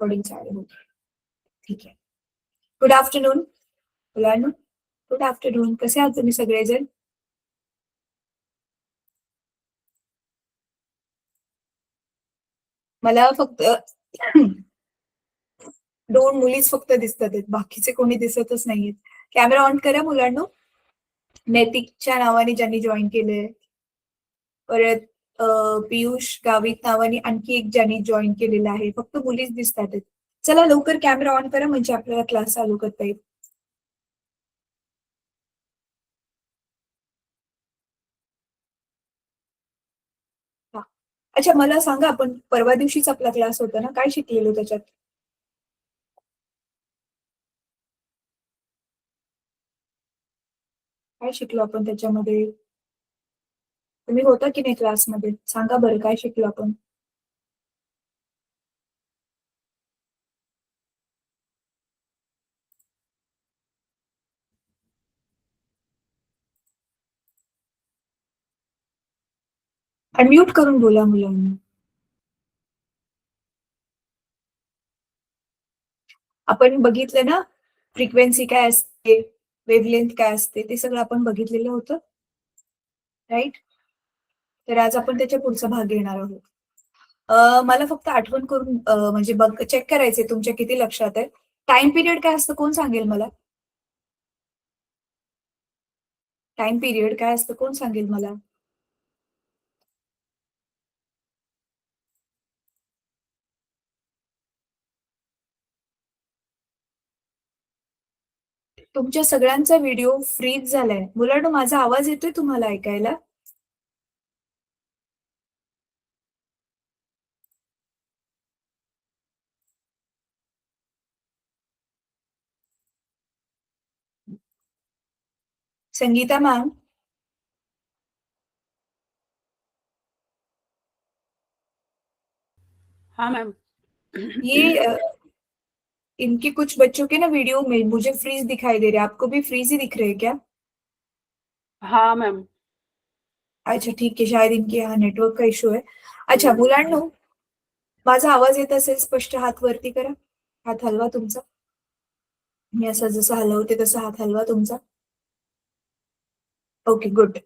Recording चालू होती. ठीक आहे. गुड आफ्टरनून मुलांनो. Good afternoon. कसे आहात तुम्ही सगळेजण? मला फक्त 2 मुलीच फक्त दिसतात आहेत. बाकीचे कोणी दिसतच नाहीयेत. कॅमेरा ऑन करा मुलांनो. नैतिकच्या नावाने ज्यांनी जॉइन केलंय. परत पियुष गावित नावाने आणखी एक ज्यांनी जॉइन केलेलं आहे. फक्त मुलीच दिसतात आहेत. चला लवकर कॅमेरा ऑन करा म्हणजे आपल्याला क्लास चालू करता येईल. अच्छा मला सांगा, आपण परवा दिवशीच आपला क्लास होता ना, काय शिकलेलो त्याच्यात? काय शिकलो आपण त्याच्यामध्ये? तुम्ही होता की नाही क्लासमध्ये? सांगा बरं काय शिकलो आपण? अनम्यूट करून बोला मुलांना. आपण बघितलं ना, फ्रिक्वेन्सी काय असते, वेव्हलेंथ काय असते, ते सगळं आपण बघितलेलं होतं, राईट? तर आज आपण त्याच्या पुढचा भाग घेणार आहोत. मला फक्त आठवण करून म्हणजे चेक करायचे तुमच्या किती लक्षात आहे. टाइम पिरियड काय असतं कोण सांगेल मला? टाइम पिरियड काय असतं कोण सांगेल मला? तुमच्या सगळ्यांचा व्हिडिओ फ्रीज झालाय. मुलांनो माझा आवाज येतोय तुम्हाला ऐकायला? संगीता मॅम. हाँ मैम। ये इनके कुछ बच्चों के ना वीडियो में मुझे फ्रीज दिखाई दे रहे हैं. आपको भी फ्रीज ही दिख रहे हैं क्या? हाँ मैम। अच्छा ठीक आहे. शायद इनके यहाँ नेटवर्क का इश्यू आहे. अच्छा मुलांनो, माझा आवाज येत असेल स्पष्ट हात वरती करा. हात हलवा तुमचा. मी असं जसं हलवते तसा हात हलवा तुमचा. Okay good.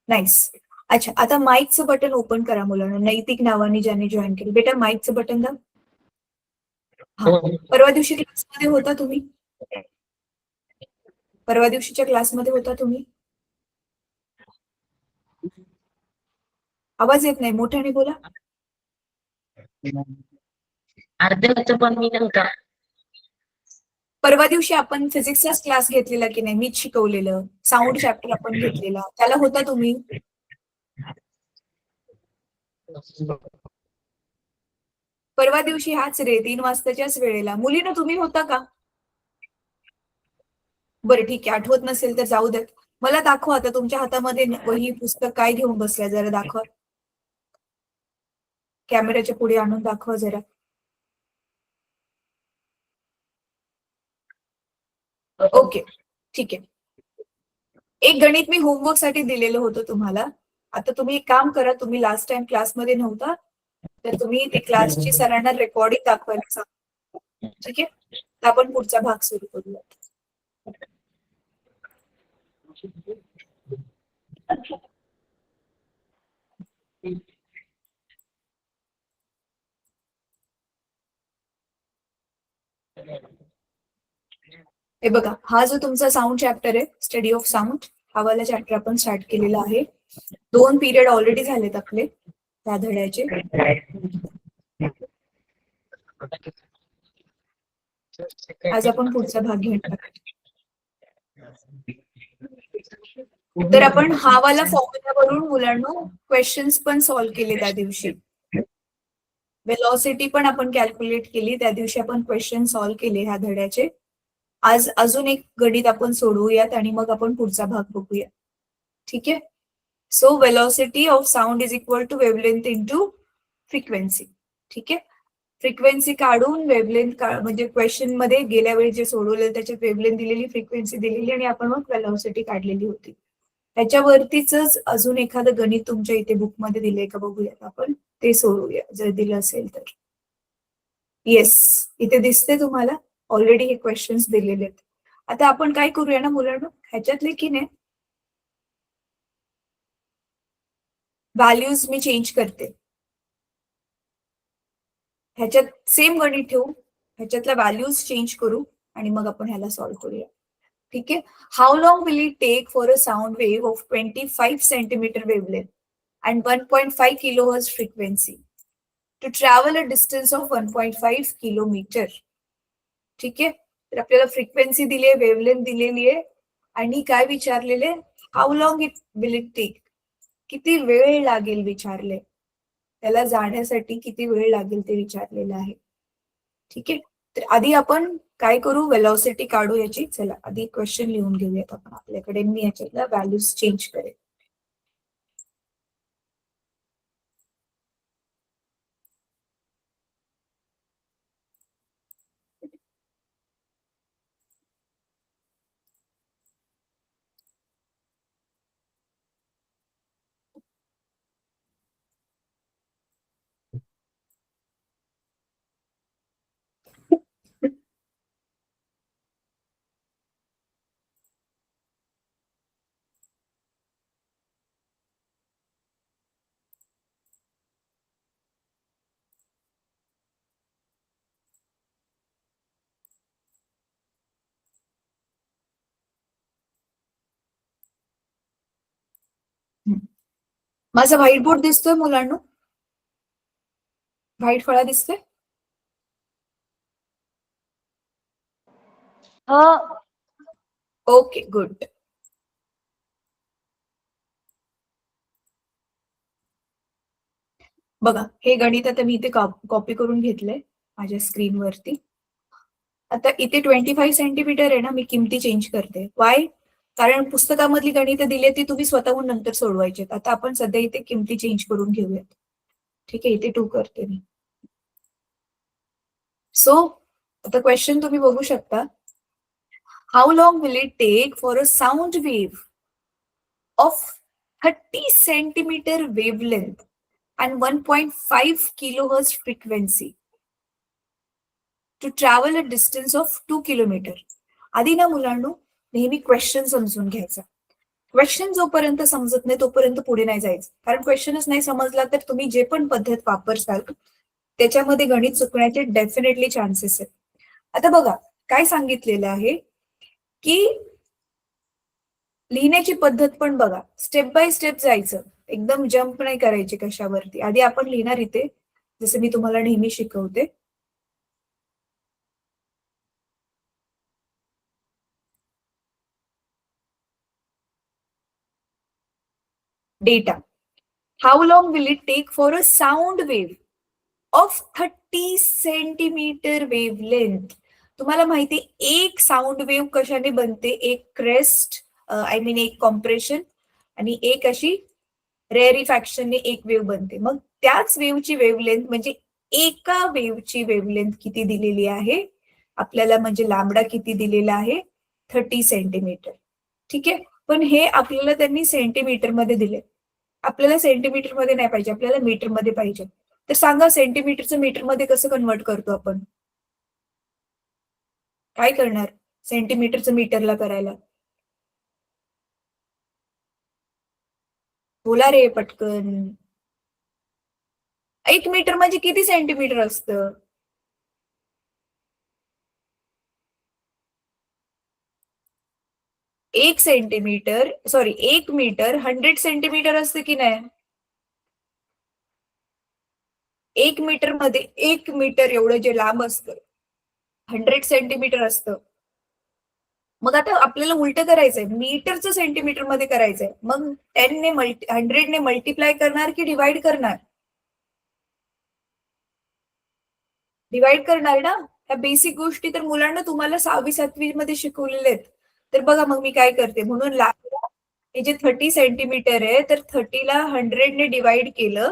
नाईस. अच्छा आता माईकचं बटन ओपन करा मुलांना. नैतिक नावाने ज्यांनी जॉईन केलं. बेटा माईकचं बटन दाब. हा. परवा दिवशी क्लासमध्ये होता तुम्ही? परवा दिवशीच्या क्लासमध्ये होता तुम्ही? आवाज येत नाही, मोठ्याने बोला. अर्धे होतं पण मी नव्हता. परवा दिवशी आपण फिजिक्सचाच क्लास घेतलेला की नाही? मीच शिकवलेलं साऊंड चॅप्टर आपण घेतलेला, त्याला होता तुम्ही? परवा दिवशी हाच रे 3 वाजताच्याच वेळेला. मुलीनं तुम्ही होता का? बरं ठीक आहे. आठवत नसेल तर जाऊ देत. मला दाखवा आता तुमच्या हातामध्ये वही पुस्तक काय घेऊन बसलाय जरा दाखवा. कॅमेऱ्याच्या पुढे आणून दाखवा जरा. ओके ठीक आहे. एक गणित मी होमवर्क साठी दिलेलं होतं तुम्हाला. आता तुम्ही एक काम करा, तुम्ही लास्ट टाइम क्लासमध्ये नव्हता तर तुम्ही ते क्लासची सरांना रेकॉर्डिंग दाखवायला सांगा. ठीक आहे. तर आपण पुढचा भाग सुरू करूया. हे बघा, हा जो तुमचा साऊंड चॅप्टर आहे, स्टडी ऑफ साऊंड, हा वाला चॅप्टर आपण स्टार्ट केलेला आहे. 2 पिरियड ऑलरेडी झालेत आपले त्या धड्याचे. आज आपण पुढचा भाग घेणार. तर आपण हा वाला फॉर्म्युलावरून मुलांना क्वेश्चन्स पण सॉल्व्ह केले त्या दिवशी. वेलॉसिटी पण आपण कॅल्क्युलेट केली त्या दिवशी. आपण क्वेश्चन सॉल्व्ह केले ह्या धड्याचे. आज अजून एक गणित आपण सोडवूयात आणि मग आपण पुढचा भाग बघूया. ठीक आहे. So velocity of sound is equal to wavelength into frequency. ठीक आहे. फ्रिक्वेन्सी काढून वेवलेंथ म्हणजे क्वेश्चन मध्ये गेल्या वेळी जे सोडवलेलं त्याच्यात वेवलेंथ दिलेली, फ्रिक्वेन्सी दिलेली आणि आपण मग वेलॉसिटी काढलेली होती. त्याच्यावरतीच अजून एखादं गणित तुमच्या इथे बुकमध्ये दिलंय का बघूयात आपण. ते सोडवूया जर दिलं असेल तर. येस, इथे दिसते तुम्हाला ऑलरेडी हे क्वेश्चन्स दिलेले आहेत. आता आपण काय करूया ना मुलांना, ह्याच्यातले की नाही व्हॅल्यूज मी चेंज करते. ह्याच्यात सेम गणित ठेवू, ह्याच्यातल्या व्हॅल्यूज चेंज करू आणि मग आपण ह्याला सॉल्व्ह करूया. ठीक आहे. How long will it take for a sound wave of 25 centimetre wavelength and 1.5 kilohertz frequency to travel a distance of 1.5 kilometre. ठीक आहे. तर आपल्याला फ्रिक्वेन्सी दिली आहे, वेवलेंथ दिलेली आहे आणि काय विचारलेले, how long it will it take, किती वेळ लागेल विचारले, त्याला जाण्यासाठी किती वेळ लागेल ते विचारलेलं आहे. ठीक आहे. तर आधी आपण काय करू, वेलॉसिटी काढू याची. चला आधी क्वेश्चन लिहून घेऊयात आपण आपल्याकडे. मी याच्यातल्या व्हॅल्यूज चेंज करेन. माझा व्हाईट बोर्ड दिसतोय मुलांना? व्हाईट फळा दिसतोय? Okay, good. बघा, हे गणित आता मी इथे कॉपी करून घेतलंय माझ्या स्क्रीनवरती. आता इथे 25 सेंटीमीटर आहे ना, मी किमती चेंज करते. वाय? कारण पुस्तकामधली गणितं दिली ती तुम्ही स्वतःहून नंतर सोडवायचे. आता आपण सध्या इथे किमती चेंज करून घेऊयात. ठीक आहे, इथे 2 करते मी. सो आता क्वेश्चन तुम्ही बघू शकता. How long will it take for a sound wave of 30 centimetre wavelength and 1.5 kilohertz frequency to travel a distance of 2 kilometre. आधी ना मुलांनो नेहमी क्वेश्चन समजून घ्यायचा. क्वेश्चन जोपर्यंत समजत नाही तोपर्यंत पुढे नाही जायचं. कारण क्वेश्चनच नाही समजला तर तुम्ही जे पण पद्धत वापरसाल त्याच्यामध्ये गणित चुकण्याचे डेफिनेटली चान्सेस आहेत. आता बघा काय सांगितलेलं आहे की लिहिण्याची पद्धत पण बघा, स्टेप बाय स्टेप जायचं, एकदम जम्प नाही करायचे कशावरती. आधी आपण लिहिणार इथे, जसं मी तुम्हाला नेहमी शिकवते. Data. How long will it take for a sound wave of 30 centimetre wavelength. तुम्हाला माहिती एक साऊंड वेव्ह कशाने बनते, एक क्रेस्ट, आय मीन एक कॉम्प्रेशन आणि एक अशी रेअरिफॅक्शनने एक वेव्ह बनते. मग त्याच वेव्हची वेव्हलेंथ म्हणजे एका वेव्हची वेव्हलेंथ किती दिलेली आहे आपल्याला, म्हणजे लॅम्बडा किती दिलेला आहे, 30 सेंटीमीटर. ठीक आहे. पण हे आपल्याला त्यांनी सेंटीमीटर मध्ये दिले. आपल्याला सेंटीमीटर मध्ये नाही पाहिजे, आपल्याला मीटर मध्ये पाहिजे. तर सांगा सेंटीमीटरचं मीटर मध्ये कसं कन्वर्ट करतो आपण, काय करणार सेंटीमीटरचं मीटरला करायला? बोला रे पटकन. 1 मीटर म्हणजे किती सेंटीमीटर असतं? एक सेंटीमीटर, सॉरी 1 मीटर 100 सेंटीमीटर असतं की नाही? 1 मीटर मध्ये 1 मीटर एवढं जे लांब असतं 100 सेंटीमीटर असतं. मग आता आपल्याला उलट करायचंय, मीटरचं सेंटीमीटर मध्ये करायचंय. मग 10 ने 100 ने मल्टिप्लाय करणार की डिवाइड करणार? डिवाइड करणार ना. ह्या बेसिक गोष्टी तर मुलांना तुम्हाला 6वी 7वी मध्ये शिकवलेले आहेत. तर बघा मग मी काय करते, म्हणून हे जे 30 सेंटीमीटर आहे तर 30ला 100 ने डिवाइड केलं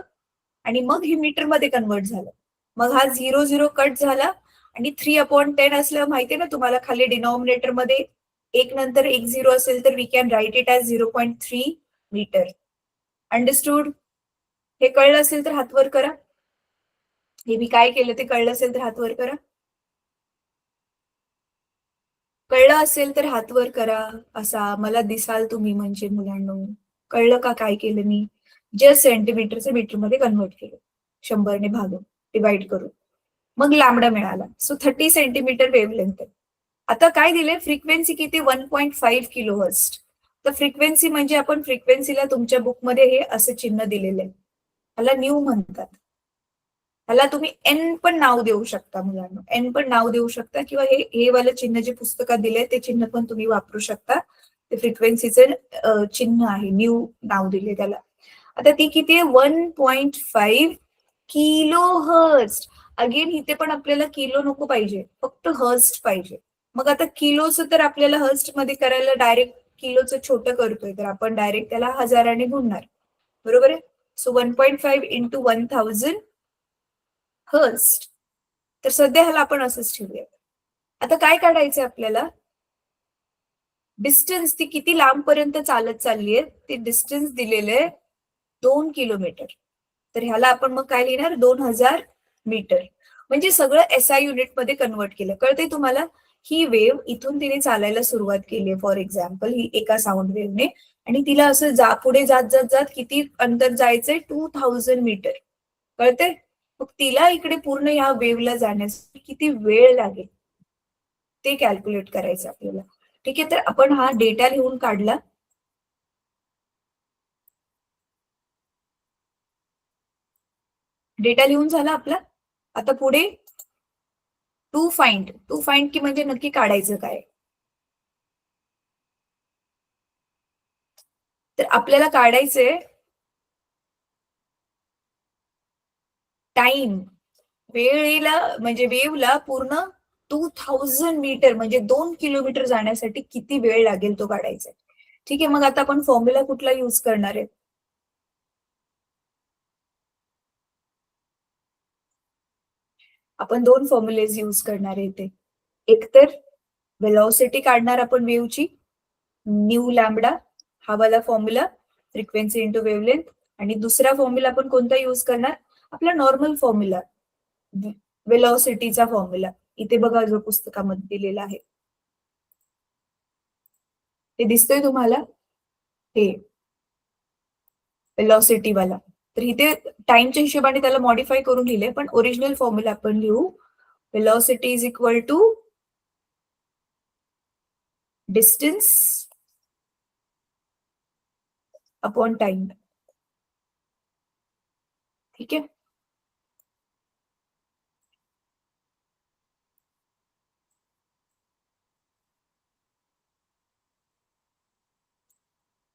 आणि मग हे मीटर मध्ये कन्वर्ट झालं. मग हा 0 0 कट झाला आणि 3/10 असलं माहितीये ना तुम्हाला, खाली डिनॉमिनेटर मध्ये एक नंतर एक 0 असेल तर we can write it as 0.3 metre. Understood? हे कळलं असेल तर हात वर करा. हे मी काय केलं ते कळलं असेल तर हात वर करा. कळलं असेल तर हात वर करा. असा मला दिसाल तुम्ही म्हणजे मुलांनो. कळलं का काय केलं मी? जस्ट सेंटीमीटरचे मीटरमध्ये कन्व्हर्ट केलं. 100ने भागून, डिवाइड करून. मग लॅम्बडा मिळाला. सो 30 सेंटीमीटर वेव्हलेंथ आहे. आता काय दिलंय? फ्रिक्वेन्सी किती? 1.5 किलोहर्ट्झ. तर फ्रिक्वेन्सी म्हणजे आपण फ्रिक्वेन्सीला तुमच्या बुकमध्ये हे असं चिन्ह दिलेलं आहे. ह्याला न्यू म्हणतात. ह्याला तुम्ही एन पण नाव देऊ शकता मुलांना. एन पण नाव देऊ शकता किंवा हे वालं चिन्ह जे पुस्तकात दिलंय ते चिन्ह पण तुम्ही वापरू शकता. ते फ्रिक्वेन्सीचं चिन्ह आहे. न्यू नाव दिले त्याला. आता ती किती आहे? 1.5 किलो हर्ट्झ. अगेन इथे पण आपल्याला किलो नको पाहिजे, फक्त हर्ट्झ पाहिजे. मग आता किलोचं तर आपल्याला हर्ट्झ मध्ये करायला डायरेक्ट किलोचं छोटं करतोय तर आपण डायरेक्ट त्याला हजाराने गुणणार. बरोबर आहे? So 1.5 into 1000 hertz. तर सध्या ह्याला आपण असंच ठेवूया. आता काय काढायचंय आपल्याला? डिस्टन्स ती किती लांबपर्यंत चालत चालली आहे ते डिस्टन्स दिलेलं आहे 2 किलोमीटर. तर ह्याला आपण मग काय लिहिणार? 2000 मीटर. म्हणजे सगळं एसआय युनिट मध्ये कन्वर्ट केलं. कळतंय तुम्हाला? ही वेव्ह इथून तिने चालायला सुरुवात केली आहे. फॉर एक्झाम्पल ही एका साऊंड वेव्हने आणि तिला असं पुढे जात जात जात किती अंतर जायचंय? 2000 मीटर. कळतंय? मग तिला इकडे पूर्ण ह्या वेव्हला जाण्यासाठी किती वेळ लागेल ते कॅल्क्युलेट करायचं आपल्याला. ठीक आहे, तर आपण हा डेटा लिहून काढला. डेटा लिहून झाला आपला. आता पुढे टू फाइंड की म्हणजे नक्की काढायचं काय? तर आपल्याला काढायचंय टाइम. वेळेला म्हणजे वेव्हला पूर्ण 2000 मीटर म्हणजे 2 किलोमीटर जाण्यासाठी किती वेळ लागेल तो काढायचा. ठीक आहे, मग आता आपण फॉर्म्युला कुठला युज करणार आहे? आपण दोन फॉर्म्युलेज यूज करणार आहे इथे. एक तर वेलॉसिटी काढणार आपण वेव्हची, न्यू लॅम्बडा हा वाला फॉर्म्युला, फ्रिक्वेन्सी इंटू वेव्हलेंथ. आणि दुसरा फॉर्म्युला आपण कोणता यूज करणार? आपला नॉर्मल फॉर्म्युला, वेलॉसिटीचा फॉर्म्युला. इथे बघा जो पुस्तकामध्ये दिलेला आहे ते दिसतोय तुम्हाला? हे वेलॉसिटी वाला. तर इथे टाइमच्या हिशोबाने त्याला मॉडिफाय करून लिहिले, पण ओरिजिनल फॉर्म्युला आपण लिहू. Velocity is equal to distance upon time. ठीक आहे.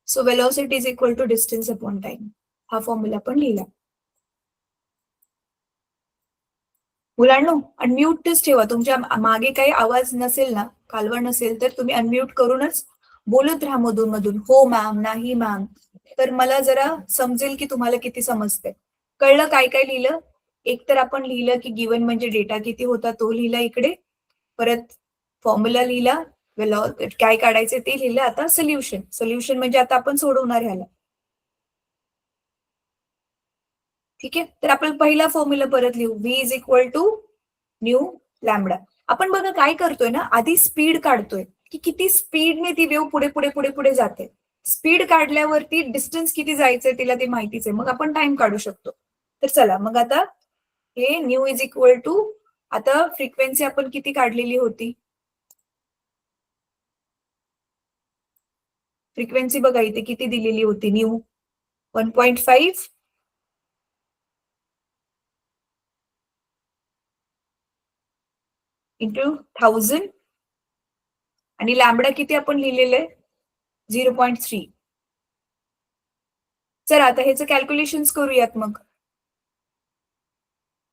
So velocity is equal to distance upon time. हा फॉर्म्युला आपण लिहिला. मुलांनो अनम्यूटच ठेवा. तुमच्या मागे काही आवाज नसेल ना, कालवा नसेल तर तुम्ही अनम्यूट करूनच बोलत राहा मधून मधून. हो मॅम, नाही मॅम. तर मला जरा समजेल की तुम्हाला किती समजते. कळलं काय काय लिहिलं? एक तर आपण लिहिलं की गिवन म्हणजे डेटा किती होता तो लिहिला इकडे. परत फॉर्म्युला लिहिला, काय काढायचे ते लिहिलं. आता सोल्युशन म्हणजे आता आपण सोडवणार ह्याला. ठीक आहे, तर आपण पहिला फॉर्म्युला परत लिहू. V is equal to nu lambda. आपण बघा काय करतोय ना, आधी स्पीड काढतोय की किती स्पीडने ती वेव्ह पुढे पुढे पुढे पुढे जाते. स्पीड काढल्यावरती डिस्टन्स किती जायचंय तिला ते माहितीच आहे, मग आपण टाइम काढू शकतो. तर चला मग आता हे न्यू इज इक्वल टू, आता फ्रिक्वेन्सी आपण किती काढलेली होती? फ्रिक्वेन्सी बघा इथे किती दिलेली होती? न्यू 1.5 इंटू 1000 आणि लॅम्बडा किती आपण लिहिलेलं आहे? 0.3. चला आता ह्याचं कॅल्क्युलेशन करूयात मग.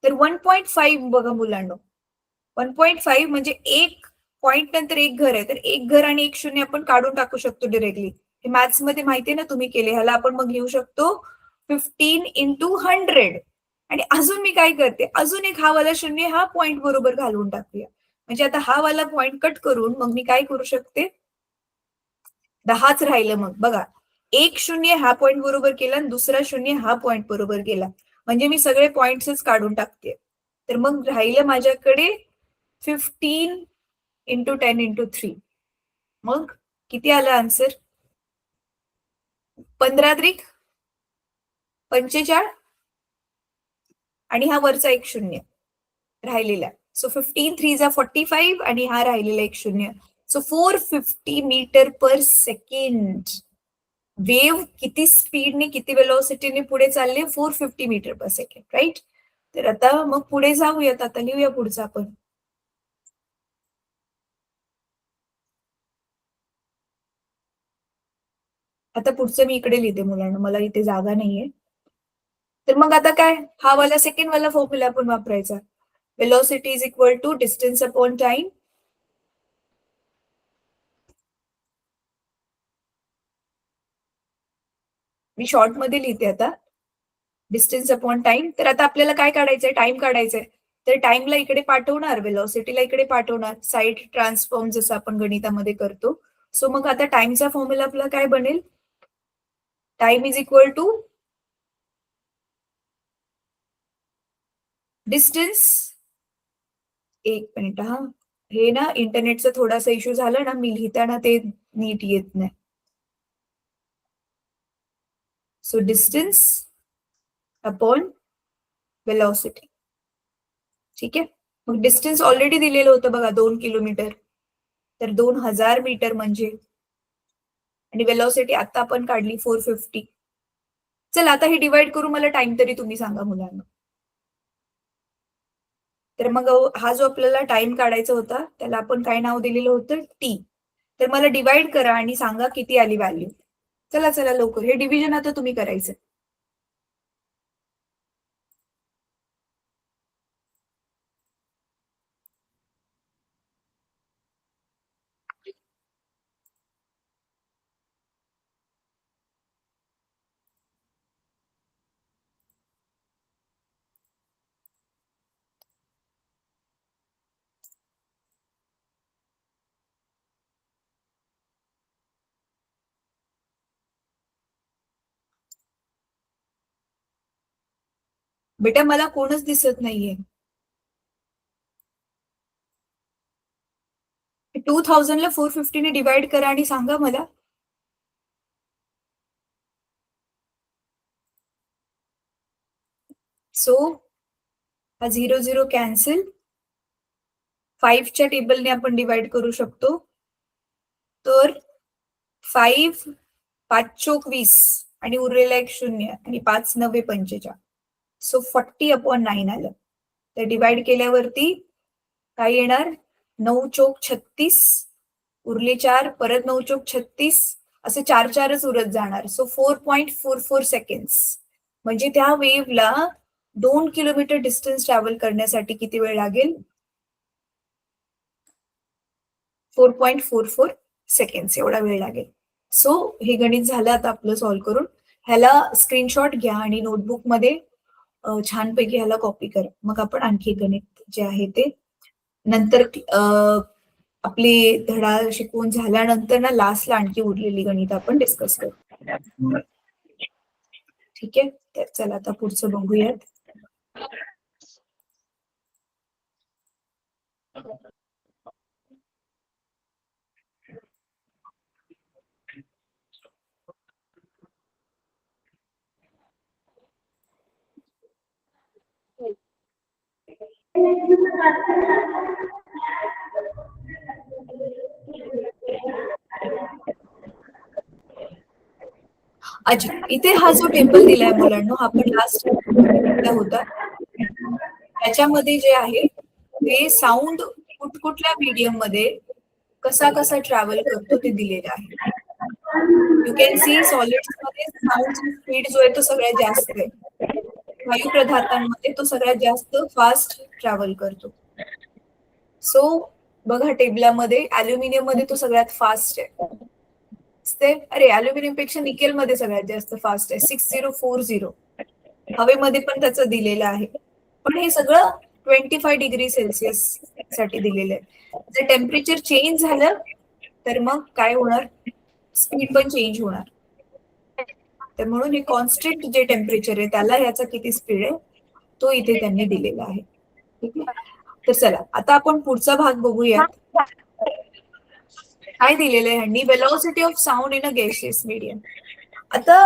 तर 1.5 बघा मुलांना, 1.5 म्हणजे एक पॉइंट नंतर एक घर आहे, तर एक घर आणि एक शून्य आपण काढून टाकू शकतो डिरेक्टली. हे मॅथ्स मध्ये माहितीये ना तुम्ही केले. ह्याला आपण मग लिहू शकतो 15 इंटू 100. आणि अजून मी काय करते, अजून एक हा वाला शून्य हा पॉइंट बरोबर घालून टाकूया. म्हणजे आता हा वाला पॉइंट कट करून मग मी काय करू शकते? 10च राहिलं. मग बघा, एक शून्य हा पॉइंट बरोबर केला आणि दुसरा शून्य हा पॉइंट बरोबर केला. म्हणजे मी सगळे पॉइंट्सच काढून टाकते. तर मग राहिलं माझ्याकडे 15 × 10 × 3. मग किती आलं आन्सर? 15 त्रिक 45 आणि हा वरचा एक शून्य राहिलेला. सो 15 3 जा 45 आणि हा राहिलेला एक शून्य. सो 450 मीटर पर सेकंड. वेव्ह किती स्पीडने किती वेलॉसिटीने पुढे चालले? 450 मीटर पर सेकंड, राईट? तर आता मग पुढे जाऊयात. आता लिहूया पुढचं आपण. आता पुढचं मी इकडे लिहिते मुलांना, मला इथे जागा नाहीये. तर मग आता काय, हा वाला सेकंड वाला फॉर्म्युला आपण वापरायचा. Velocity is equal to distance upon time. मी शॉर्ट मध्ये लिहिते आता. Distance upon time. तर आता आपल्याला काय काढायचंय? टाइम काढायचंय. तर टाइमला इकडे पाठवणार, वेलॉसिटीला इकडे पाठवणार. साईड ट्रान्सफॉर्म जसं आपण गणितामध्ये करतो. सो मग आता टाइमचा फॉर्म्युला आपला काय बनेल? Time is equal to distance. एक मिनिट हा, हे ना इंटरनेटचा थोडासा इश्यू झाला ना, मी लिहिताना ते नीट येत नाही. So distance upon velocity. ठीक आहे. मग डिस्टन्स ऑलरेडी दिलेलं होतं बघा, 2 किलोमीटर. तर 2000 मीटर म्हणजे, आणि वेलॉसिटी आता आपण काढली 450. चल आता हे डिवाइड करू, मला टाइम तरी तुम्ही सांगा मुलांना. तर मग हा जो आपल्याला टाइम काढायचा होता त्याला आपण काय नाव दिलेलं होतं? टी. तर मला डिवाइड करा आणि सांगा किती आली व्हॅल्यू. चला चला लवकर, हे डिव्हिजन आता तुम्ही करायचं. बेटा मला कोणच दिसत नाहीये. 2000 ला 450 ने डिवाइड करा आणि सांगा मला. सो हा 0 0 कॅन्सल. 5 च्या टेबलने आपण डिवाइड करू शकतो. तर 5 5 चोक 20 आणि उरलेला एक शून्य आणि 5 9 45. सो 40/9 आलं. तर डिवाइड केल्यावरती काय येणार? 9 चोक 36, उरले 4, परत 9 चोक 36, असे 4 4च उरत जाणार. So 4.44 seconds. म्हणजे त्या वेव्हला 2 किलोमीटर डिस्टन्स ट्रॅव्हल करण्यासाठी किती वेळ लागेल? 4.44 सेकंड्स एवढा वेळ लागेल. सो हे गणित झालं आता आपलं सॉल्व्ह करून. ह्याला स्क्रीनशॉट घ्या आणि नोटबुक मध्ये छानपैकी ह्याला कॉपी करा. मग आपण आणखी गणित जे आहे ते नंतर आपली धडा शिकवून झाल्यानंतर ना लास्टला आणखी उरलेली गणित आपण डिस्कस करू. ठीक आहे. तर चला आता पुढचं बघूयात. अच्छा, इथे हा जो टेबल दिलाय मुलांनो, हा आपण लास्ट होता. त्याच्यामध्ये जे आहे ते साऊंड कुठकुठल्या मीडियम मध्ये कसा कसा ट्रॅव्हल करतो ते दिलेलं आहे. यू कॅन सी सॉलिड्स मध्ये साऊंड स्पीड जो आहे तो सगळ्यात जास्त आहे. वायू पदार्थांमध्ये तो सगळ्यात जास्त फास्ट ट्रॅव्हल करतो. सो बघा टेबलामध्ये अल्युमिनियम मध्ये तो सगळ्यात फास्ट आहे. अरे अल्युमिनियम पेक्षा निकेल मध्ये सगळ्यात जास्त फास्ट आहे, 6040. हवेमध्ये पण त्याचं दिलेलं आहे. पण हे सगळं 25 डिग्री सेल्सिअस साठी दिलेलं आहे. जर टेम्परेचर चेंज झालं तर मग काय होणार? स्पीड पण चेंज होणार. तर म्हणून हे कॉन्स्टंट जे टेम्परेचर आहे त्याला ह्याचा किती स्पीड आहे तो इथे त्यांनी दिलेला आहे. ठीक आहे. तर चला आता आपण पुढचा भाग बघूयात. काय दिलेलं आहे ह्यांनी, velocity of sound in a gaseous medium. आता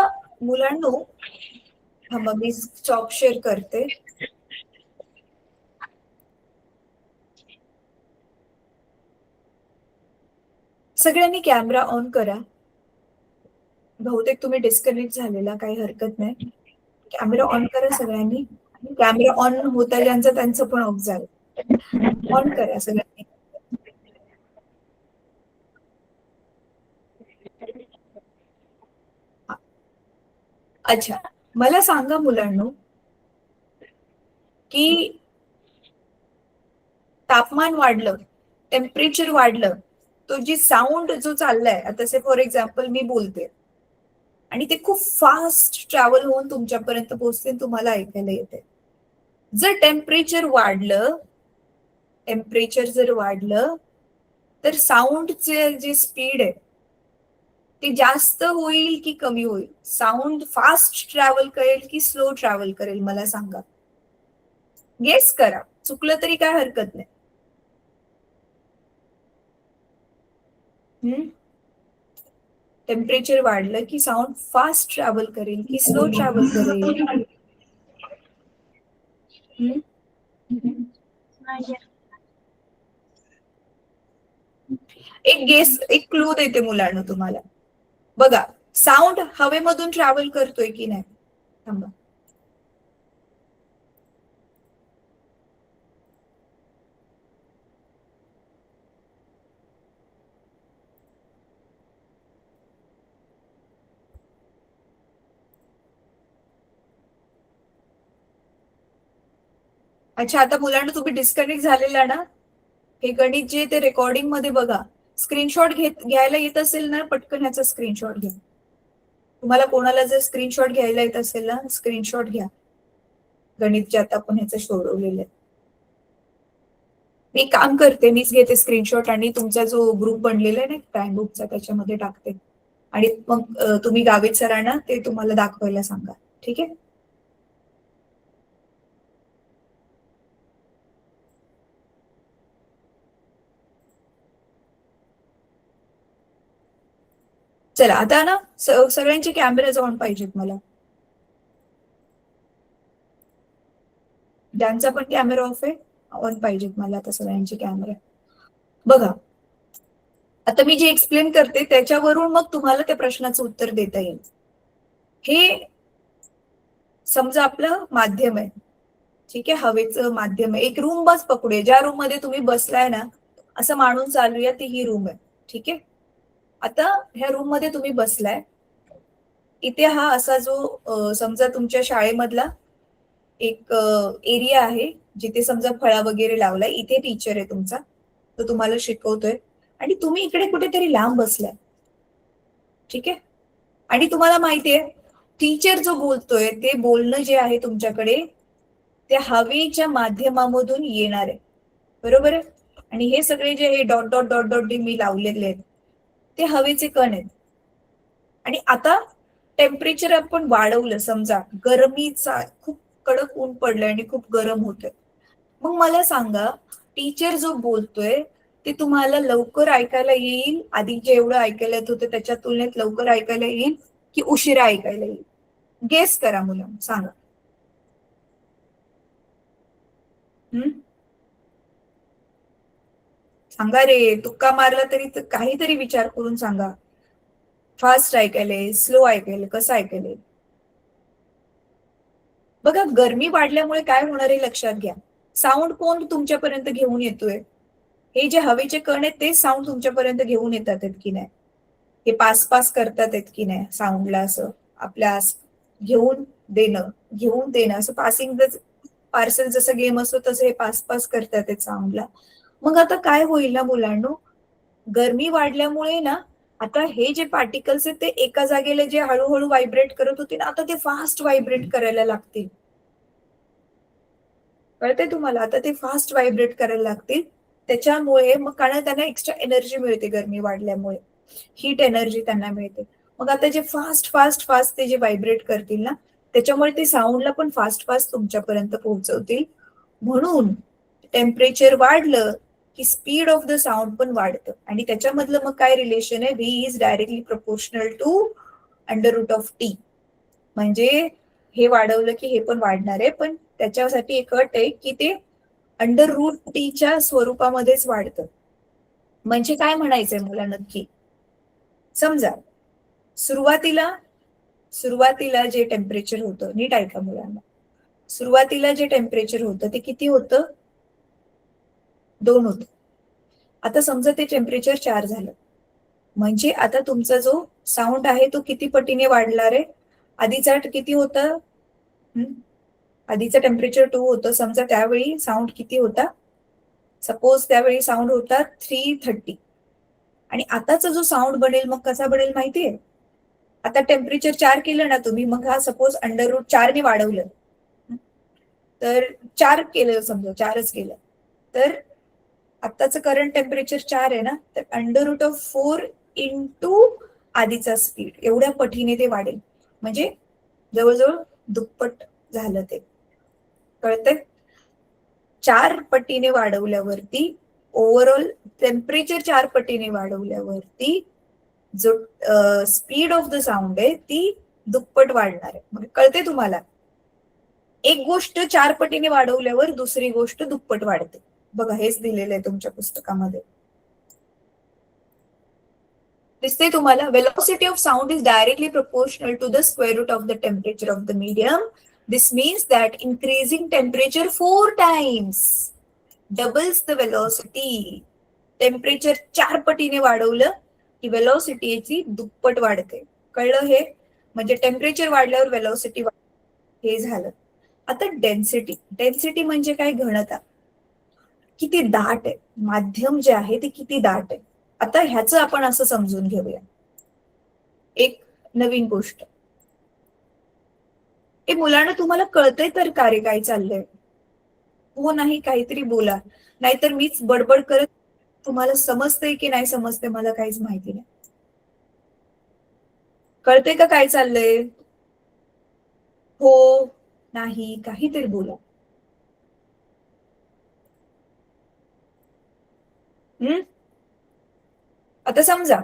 मुलांनो, थांबा मी चॉक शेअर करते. सगळ्यांनी कॅमेरा ऑन करा. बहुतेक तुम्ही डिस्कनेक्ट झालेला, काही हरकत नाही. कॅमेरा ऑन करा सगळ्यांनी. कॅमेरा ऑन होता ज्यांचं त्यांचं पण ऑफ झालं. ऑन करा सगळ्यांनी. अच्छा, मला सांगा मुलांनो की तापमान वाढलं, टेम्परेचर वाढलं, तो जी साऊंड जो चाललाय, आता से फॉर एक्झाम्पल मी बोलते आणि ते खूप फास्ट ट्रॅव्हल होऊन तुमच्यापर्यंत पोहोचते, तुम्हाला ऐकायला येते. जर टेम्परेचर जर वाढलं तर साऊंडचे जे स्पीड आहे ते जास्त होईल की कमी होईल? साऊंड फास्ट ट्रॅव्हल करेल की स्लो ट्रॅव्हल करेल? मला सांगा. गेस करा, चुकलं तरी काय हरकत नाही. टेम्परेचर वाढलं की साऊंड फास्ट ट्रॅव्हल करेल की स्लो ट्रॅव्हल करेल? एक क्लू देते मुलांना तुम्हाला. बघा, साऊंड हवेमधून ट्रॅव्हल करतोय की नाही? थांबा. अच्छा, आता मुलांना तुम्ही डिस्कनेक्ट झालेला ना, हे गणित जे ते रेकॉर्डिंग मध्ये बघा. स्क्रीनशॉट घ्यायला येत असेल ना, पटकन ह्याचा स्क्रीनशॉट घ्या. तुम्हाला कोणाला जर स्क्रीनशॉट घ्यायला येत असेल ना, स्क्रीनशॉट घ्या. गणित जे आता आपण ह्याचं सोडवलेलं आहे. मी काम करते, मीच घेते स्क्रीनशॉट आणि तुमचा जो ग्रुप बनलेला आहे ना टाइम ग्रुपचा, त्याच्यामध्ये टाकते आणि मग तुम्ही गावित सरांना ते तुम्हाला दाखवायला सांगा. ठीक आहे. चला आता ना सगळ्यांचे कॅमेराज ऑन पाहिजेत मला. ज्यांचा पण कॅमेरा ऑफ आहे ऑन पाहिजेत मला आता सगळ्यांचे कॅमेरा. बघा, आता मी जे एक्सप्लेन करते त्याच्यावरून मग तुम्हाला त्या प्रश्नाचं उत्तर देता येईल. हे समजा आपलं माध्यम आहे, ठीक आहे, हवेचं माध्यम आहे. एक रूम बस पकडूया, ज्या रूम मध्ये तुम्ही बसलाय ना, असं मानून चालूया ती ही रूम आहे. ठीक आहे. आता ह्या रूम मध्ये तुम्ही बसलाय. इथे हा असा जो समजा तुमच्या शाळेमधला एक एरिया आहे, जिथे समजा फळा वगैरे लावलाय. इथे टीचर आहे तुमचा, तो तुम्हाला शिकवतोय आणि तुम्ही इकडे कुठेतरी लांब बसलाय. ठीक आहे. आणि तुम्हाला माहितीये टीचर जो बोलतोय ते बोलणं जे आहे तुमच्याकडे ते हवेच्या माध्यमामधून येणार आहे. बरोबर आहे. आणि हे सगळे जे हे डॉट डॉट डॉट डॉट मी लावलेले आहेत ते हवेचे कण आहेत. आणि आता टेम्परेचर आपण वाढवलं, समजा गरमीचा खूप कडक ऊन पडलंय आणि खूप गरम होतंय, मग मला सांगा टीचर जो बोलतोय ते तुम्हाला लवकर ऐकायला येईल, आधी जेवढं ऐकायला येत होतं त्याच्या तुलनेत लवकर ऐकायला येईल की उशिरा ऐकायला येईल? गेस करा मुलं, सांगा. सांगा रे, तुक्का मारला तरी काहीतरी विचार करून सांगा. फास्ट ऐकायला येईल, स्लो ऐकायला, कसं ऐकायला येईल? बघा, गरमी वाढल्यामुळे काय होणार आहे लक्षात घ्या. साऊंड कोण तुमच्यापर्यंत घेऊन येतोय? हे जे हवेचे कण आहेत ते साऊंड तुमच्यापर्यंत घेऊन येतात आहेत की नाही? हे पास पास करतात आहेत की नाही साऊंडला? असं आपल्या घेऊन देणं असं पासिंग पार्सल जसं गेम असतो तसं हे पास पास करतात आहेत साऊंडला. मग आता काय होईल ना मुलांनो, गरमी वाढल्यामुळे ना आता हे जे पार्टिकल्स आहेत ते एका जागेला जे हळूहळू व्हायब्रेट करत होते ना, आता ते फास्ट व्हायब्रेट करायला लागतील. कळतंय तुम्हाला? आता ते फास्ट व्हायब्रेट करायला लागतील. त्याच्यामुळे मग कारण त्यांना एक्स्ट्रा एनर्जी मिळते गरमी वाढल्यामुळे, हीट एनर्जी त्यांना मिळते. मग आता जे फास्ट फास्ट फास्ट ते जे व्हायब्रेट करतील ना, त्याच्यामुळे ते साऊंडला पण फास्ट फास्ट तुमच्यापर्यंत पोहोचवतील. म्हणून टेम्परेचर वाढलं की स्पीड ऑफ द साऊंड पण वाढतं आणि त्याच्यामधलं मग काय रिलेशन आहे, V is directly proportional to under root of T. म्हणजे हे वाढवलं की हे पण वाढणार आहे, पण त्याच्यासाठी एक अट आहे की ते अंडर रूट टीच्या स्वरूपामध्येच वाढतं. म्हणजे काय म्हणायचंय मला नक्की, समजा सुरुवातीला जे टेम्परेचर होतं, नीट ऐका मुलांना, सुरुवातीला जे टेम्परेचर होतं ते किती होतं, 2 होतं. आता समजा ते टेम्परेचर 4 झालं, म्हणजे आता तुमचा जो साऊंड आहे तो किती पटीने वाढणार आहे. आधीचा किती होता, आधीचं टेम्परेचर 2 होतं, समजा त्यावेळी साऊंड किती होता, सपोज त्यावेळी साऊंड होता 330, आणि आताचा जो साऊंड बनेल मग कसा बनेल माहितीये, आता टेम्परेचर 4 केलं ना तुम्ही, मग हा सपोज अंडर रूट 4 ने वाढवलं, तर 4 केलं, समजा 4च केलं, तर आताचं करंट टेम्परेचर 4 आहे ना, तर अंडर रूट ऑफ 4 इंटू आधीचा स्पीड, एवढ्या पटीने ते वाढेल. म्हणजे जवळजवळ दुप्पट झालं ते, कळतंय. 4 पटीने वाढवल्यावरती ओव्हरऑल टेम्परेचर 4 पटीने वाढवल्यावरती जो स्पीड ऑफ द साऊंड आहे ती दुप्पट वाढणार आहे. मग कळते तुम्हाला, एक गोष्ट 4 पटीने वाढवल्यावर दुसरी गोष्ट दुप्पट वाढते. बघा हेच दिलेलं आहे तुमच्या पुस्तकामध्ये, दिसते तुम्हाला. Velocity of sound is directly proportional to the square root of the temperature of the medium. This means that increasing temperature 4 times doubles the velocity. Temperature 4 पटीने वाढवलं की वेलोसिटी याची दुप्पट वाढते. कळलं हे, म्हणजे टेम्परेचर वाढल्यावर वेलोसिटी हे झालं. आता डेन्सिटी, डेन्सिटी म्हणजे काय, घनता, किती दाट आहे माध्यम जे आहे ते, किती दाट आहे. आता ह्याचं आपण असं समजून घेऊया एक नवीन गोष्ट. हे मुलांना तुम्हाला कळतंय तर का रे काय चाललंय, हो नाही काहीतरी बोला, नाहीतर मीच बडबड करत, तुम्हाला समजतंय की नाही समजतंय मला काहीच माहिती नाही. कळतंय का काय चाललंय, हो नाही काहीतरी बोला. आता समजा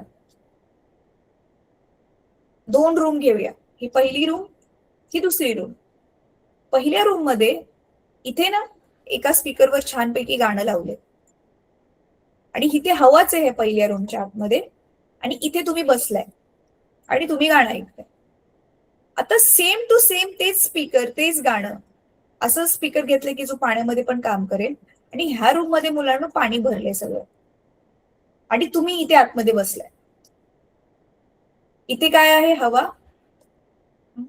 2 रूम घेऊया, ही पहिली रूम, ही दुसरी रूम. पहिल्या रूम मध्ये इथे ना एका स्पीकरवर छानपैकी गाणं लावलंय आणि इथे हवाच आहे पहिल्या रूमच्या आतमध्ये, आणि इथे तुम्ही बसलाय आणि तुम्ही गाणं ऐकताय. आता सेम टू सेम तेच स्पीकर, तेच गाणं, असं स्पीकर घेतलंय की जो पाण्यामध्ये पण काम करेल, आणि ह्या रूम मध्ये मुलांना पाणी भरलंय सगळं, आणि तुम्ही इथे आतमध्ये बसलाय. इथे काय आहे, हवा.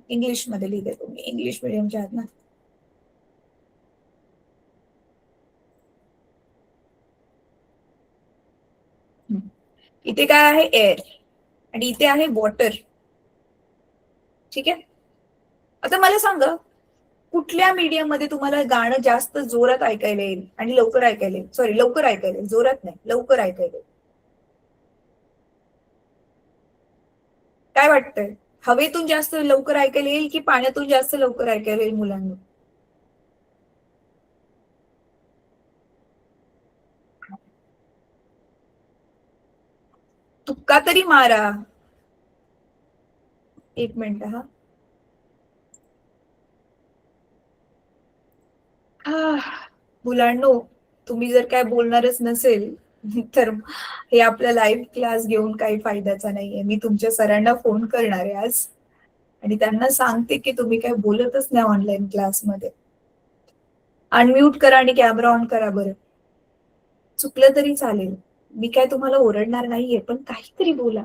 इंग्लिश मध्ये लिहिलंय, तुम्ही इंग्लिश मिडियमच्या आहात ना. इथे काय आहे, एअर, आणि इथे आहे वॉटर. ठीक आहे. आता मला सांगा, कुठल्या मीडियम मध्ये तुम्हाला गाणं जास्त जोरात ऐकायला येईल आणि लवकर ऐकायला येईल, सॉरी लवकर ऐकायला येईल, जोरात नाही लवकर ऐकायला येईल. काय वाटतंय, हवेतून जास्त लवकर ऐकायला येईल की पाण्यातून जास्त लवकर ऐकायला येईल मुलांना? तुक्का तरी मारा. एक मिनिट हा. मुलांनो, तुम्ही जर काय बोलणारच नसेल तर हे आपला लाईव्ह क्लास घेऊन काही फायद्याचा नाहीये. मी तुमच्या सरांना फोन करणार आहे आज आणि त्यांना सांगते की तुम्ही काय बोलतच नाही ऑनलाईन क्लासमध्ये. अनम्यूट करा आणि कॅमेरा ऑन करा बरं. चुकलं तरी चालेल, मी काय तुम्हाला ओरडणार नाहीये, पण काहीतरी बोला.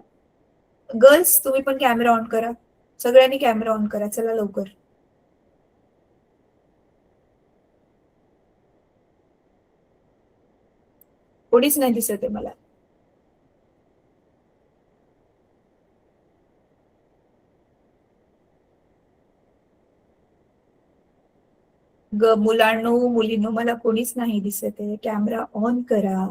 गर्ल्स तुम्ही पण कॅमेरा ऑन करा, सगळ्यांनी कॅमेरा ऑन करा, चला लवकर. कोणीच नाही दिसत आहे मला. मुलांनो मुलींनो मला कोणीच नाही दिसत आहे, कॅमेरा ऑन करा.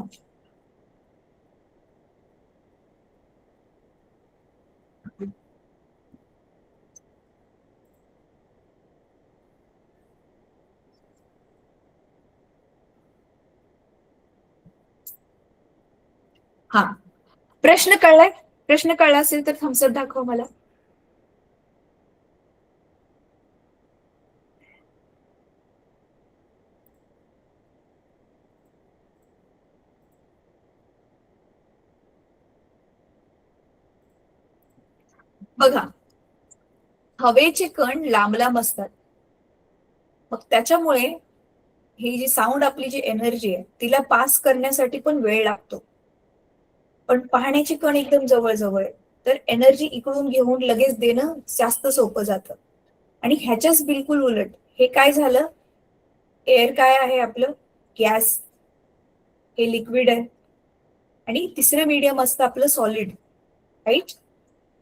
हा, प्रश्न कळलाय? प्रश्न कळला असेल तर थम्सअप दाखव मला. बघा, हवेचे कण लांब लांब असतात, मग त्याच्यामुळे ही जी साऊंड, आपली जी एनर्जी आहे तिला पास करण्यासाठी पण वेळ लागतो. पण पाहण्याचे कण एकदम जवळ जवळ आहे, तर एनर्जी इकडून घेऊन लगेच देणं जास्त सोपं जातं. आणि ह्याच्याच बिलकुल उलट हे काय झालं, एअर काय आहे आपलं, गॅस, हे लिक्विड आहे, आणि तिसरं मीडियम असतं आपलं सॉलिड, राईट.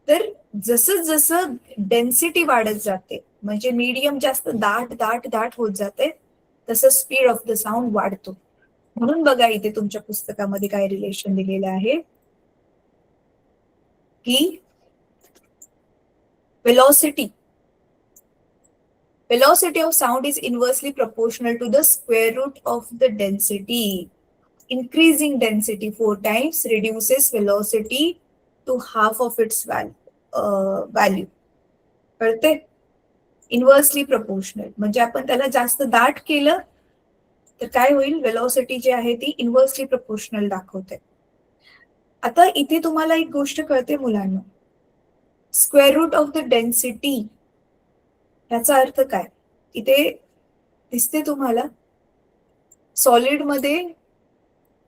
तर जसं जसं डेन्सिटी वाढत जाते, म्हणजे मीडियम जास्त दाट दाट दाट होत जाते, तसं स्पीड ऑफ द साऊंड वाढतो. म्हणून बघा इथे तुमच्या पुस्तकामध्ये काय रिलेशन दिलेलं आहे की velocity of sound is inversely proportional to the square root of the density. Increasing density 4 times reduces velocity to half of its value. कळते? इन्व्हर्सली प्रपोर्शनल म्हणजे आपण त्याला जास्त दाट केलं तर काय होईल, वेलॉसिटी जी आहे ती इन्व्हर्सली प्रपोर्शनल दाखवते. आता इथे तुम्हाला एक गोष्ट कळते मुलांना, square root of the density याचा अर्थ काय. इथे दिसते तुम्हाला, सॉलिड मध्ये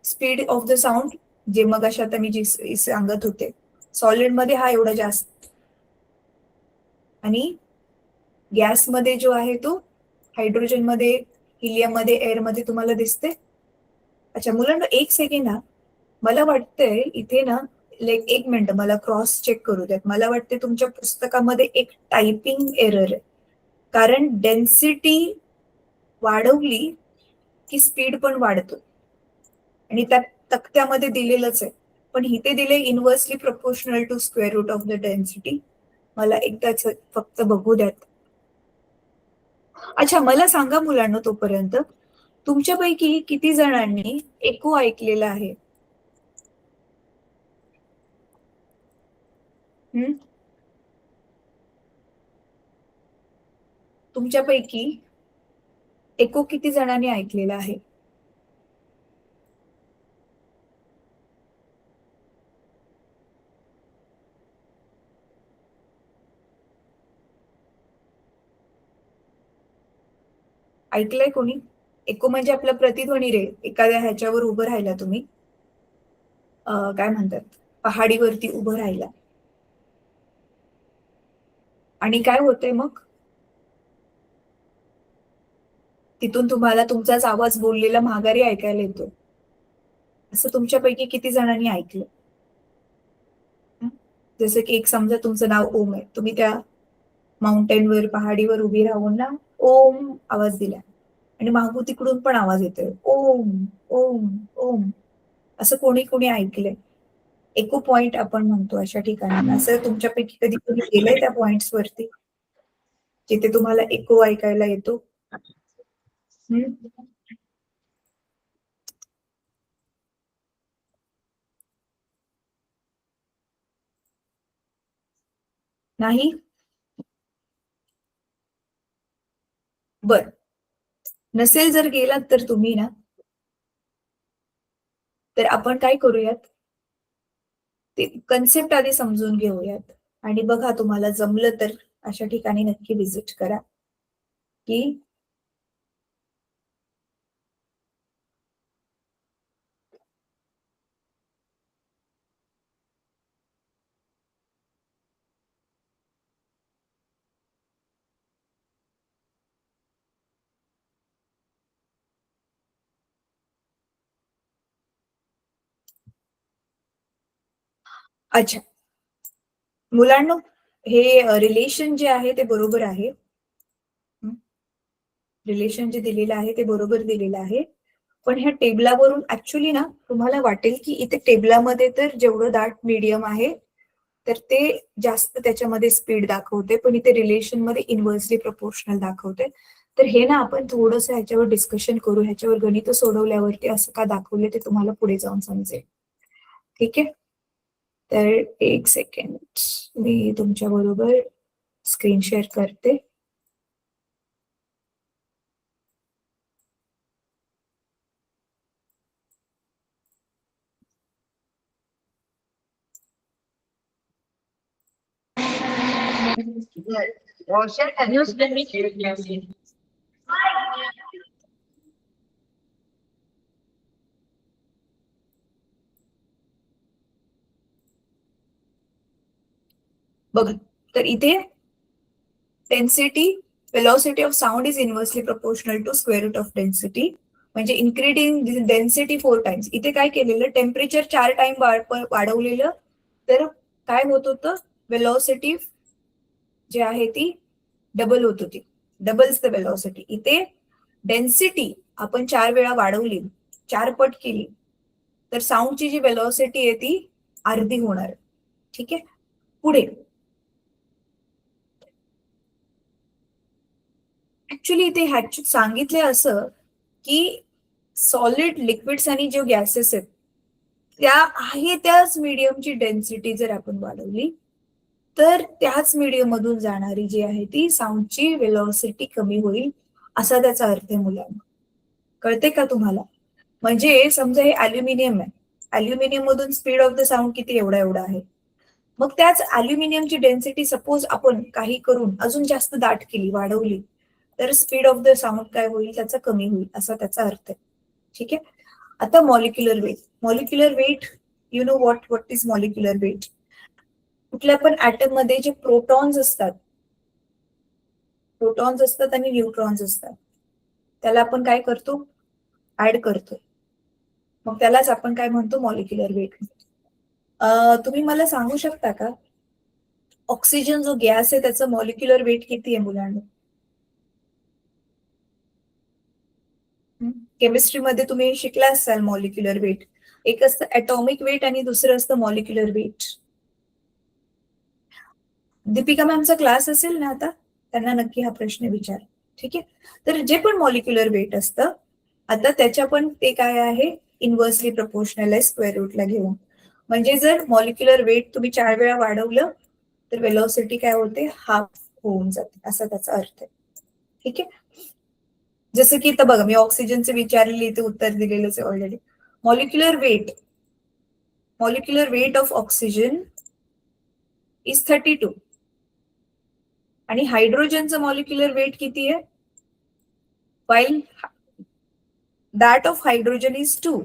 स्पीड ऑफ द साऊंड, जे मग अशा आता मी जी सांगत होते, सॉलिड मध्ये हा एवढा जास्त, आणि गॅस मध्ये जो आहे तो हायड्रोजन मध्ये, हिलियम मध्ये, एअर मध्ये तुम्हाला दिसते. अच्छा मुलांना एक सेकंड हा, मला वाटतंय इथे ना, एक मिनिट मला क्रॉस चेक करू द्यात. मला वाटते तुमच्या पुस्तकामध्ये एक टायपिंग एरर आहे, कारण डेन्सिटी वाढवली की स्पीड पण वाढतो, आणि त्या तक्त्यामध्ये दिलेलंच आहे, पण इथे दिले inversely proportional to square root of the density. मला एकदाच फक्त बघू द्यात. अच्छा मला सांगा मुलांना तोपर्यंत, तुमच्यापैकी किती जणांनी एको ऐकलेलं आहे? तुमच्यापैकी एको किती जणांनी ऐकलेला आहे? ऐकलंय कोणी? एको म्हणजे आपला प्रतिध्वनी रे, एखाद्या ह्याच्यावर उभं राहिला तुम्ही, काय म्हणतात, पहाडीवरती उभं राहिला, आणि काय होतंय मग, तिथून तुम्हाला तुमचाच आवाज बोललेला माघारी ऐकायला येतो. असं तुमच्यापैकी किती जणांनी ऐकलं? जसं की एक समजा तुमचं नाव ओम आहे, तुम्ही त्या माउंटेनवर, पहाडीवर उभी राहून ना ओम आवाज दिला, आणि मागू तिकडून पण आवाज येतोय ओम ओम ओम. असं कोणी कोणी ऐकलंय? एको पॉइंट आपण म्हणतो अशा ठिकाणी. असं तुमच्यापैकी कधी कोणी गेलंय त्या पॉइंट्स वरती जिथे तुम्हाला एको ऐकायला येतो? नाही? बर, नसेल जर गेलात तर तुम्ही ना, तर आपण काय करूयात, ते कन्सेप्ट आधी समजून घेऊयात, आणि बघा तुम्हाला जमलं तर अशा ठिकाणी नक्की विजिट करा की अच्छा मुलांनो, हे रिलेशन जे आहे ते बरोबर आहे. रिलेशन जे दिलेलं आहे ते बरोबर दिलेलं आहे, पण ह्या टेबलावरून ऍक्च्युली ना तुम्हाला वाटेल की इथे टेबलामध्ये तर जेवढं दाट मीडियम आहे तर ते जास्त त्याच्यामध्ये स्पीड दाखवते, पण इथे रिलेशन मध्ये इन्व्हर्सली प्रपोर्शनल दाखवते. तर हे ना आपण थोडंसं ह्याच्यावर डिस्कशन करू, ह्याच्यावर गणित सोडवल्यावरती असं का दाखवले ते तुम्हाला पुढे जाऊन समजेल. ठीक आहे. तर एक सेकंड, मी तुमच्या बरोबर स्क्रीन शेअर करते. बघा, तर इथे density velocity of sound is inversely proportional to square root of density. म्हणजे इन्क्रीडिंग डेन्सिटी 4 टाइम्स. इथे काय केलेलं, टेम्परेचर 4 टाइम वाढवलेलं, तर काय होत होतं, वेलॉसिटी जी आहे ती डबल होत होती. Doubles the velocity. इथे डेन्सिटी आपण 4 वेळा वाढवली, 4 पट केली, तर साऊंडची जी वेलॉसिटी आहे ती अर्धी होणार. ठीक आहे. पुढे ऍक्च्युली इथे सांगितले असं की सॉलिड, लिक्विड्स आणि जे गॅसेस आहेत त्या आहे त्याच मीडियमची डेन्सिटी जर आपण वाढवली, तर त्याच मीडियम मधून जाणारी जी आहे ती साऊंडची वेलॉसिटी कमी होईल, असा त्याचा अर्थ आहे मुलांना. कळते का तुम्हाला? म्हणजे समजा हे अल्युमिनियम आहे, अल्युमिनियम मधून स्पीड ऑफ द साऊंड किती, एवढा एवढा आहे. मग त्याच अल्युमिनियमची डेन्सिटी सपोज आपण काही करून अजून जास्त दाट केली, वाढवली, तर स्पीड ऑफ द साऊंड काय होईल, त्याचा कमी होईल, असा त्याचा अर्थ आहे. ठीक आहे. आता molecular weight. Molecular weight, you know what is molecular weight? कुठल्या पण ऍटम मध्ये जे प्रोटॉन्स असतात आणि न्यूट्रॉन्स असतात, त्याला आपण काय करतो, ऍड करतो. मग त्यालाच आपण काय म्हणतो, मॉलिक्युलर वेट. तुम्ही मला सांगू शकता का, ऑक्सिजन जो गॅस आहे त्याचं मॉलिक्युलर वेट किती आहे मुलांना? केमिस्ट्रीमध्ये तुम्ही शिकला असाल मॉलिक्युलर वेट. एक असतं ऍटॉमिक वेट आणि दुसरं असतं मॉलिक्युलर वेट. दीपिका मॅमचा क्लास असेल ना आता, त्यांना नक्की हा प्रश्न विचार. ठीक आहे. तर जे पण मॉलिक्युलर वेट असतं, आता त्याच्या पण ते काय आहे, इन्व्हर्सली प्रपोर्शनल आहे स्क्वेअर रूटला घेऊन. म्हणजे जर मॉलिक्युलर वेट तुम्ही 4 वेळा वाढवलं, तर वेलॉसिटी काय होते, हाफ होऊन जाते, असा त्याचा अर्थ आहे. ठीक आहे. जसं की इथं बघा, मी ऑक्सिजनचे विचारलेले इथे उत्तर दिलेलंच आहे already. Molecular weight of oxygen is 32 आणि हायड्रोजनचं मॉलिक्युलर वेट किती आहे, while that of hydrogen is 2.